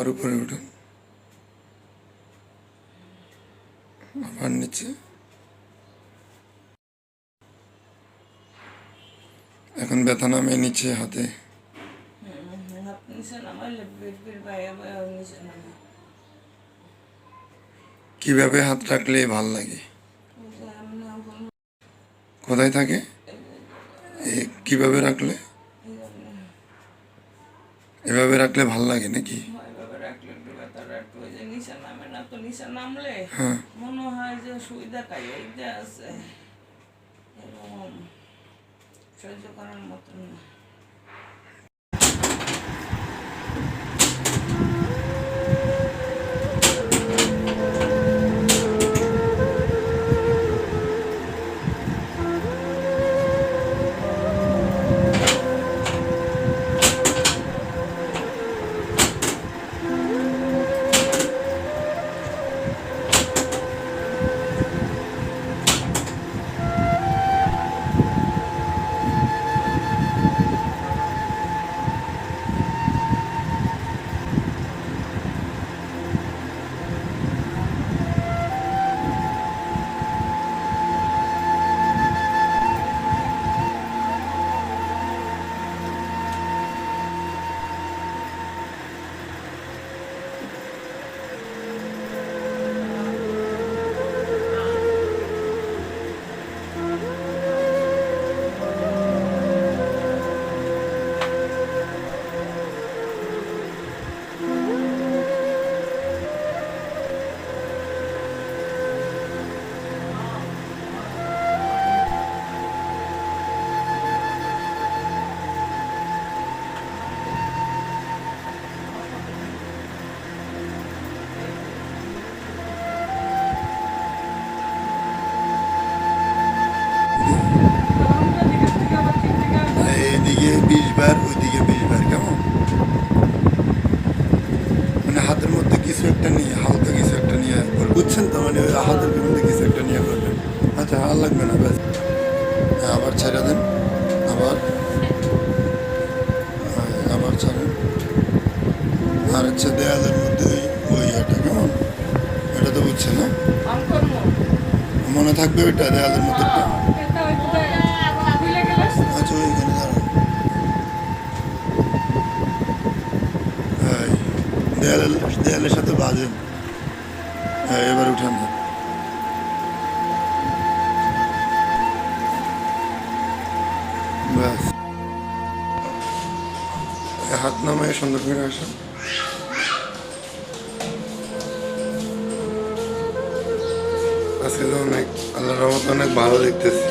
আর উপরে উঠুন, আবার নিচে। এখন ব্যথা নামে নিচে হাতে। কিভাবে হাত রাখলে ভাল লাগে? কোথায় থাকে? কিভাবে রাখলে? এভাবে রাখলে ভাল লাগে নাকি? হ্যাঁ, মনে হয় যে সুবিধা পাই এইটা আছে, এরকম সহ্য করার মতন না। এইদিকে 20 বার, ওইদিকে 20 বার। কেমন মানে হাতের মধ্যে কিছু একটা নিয়ে, হালকা কিছু একটা নিয়ে করবেন, বুঝছেন তো? মানে ওই হাতের মধ্যে কিছু একটা নিয়ে করবেন। আচ্ছা, আর লাগবে না, ব্যাস। হ্যাঁ, আবার ছেড়ে দেন, আবার আবার ছাড়েন। আর হচ্ছে দেয়ালের মধ্যে ওই এটা, কেমন? এটা তো বুঝছেন না? মনে থাকবে ওইটা দেয়ালের মধ্যে একটা? আচ্ছা, ওইখানে দাঁড়ান। হ্যাঁ, দেয়ালের সাথে বাজেন। হ্যাঁ, এবার উঠেন না, ব্যাস। হাত নামায় সুন্দর করে আসেন। আজকে তো অনেক, আল্লাহর রহমতে অনেক ভালো দেখতেছি।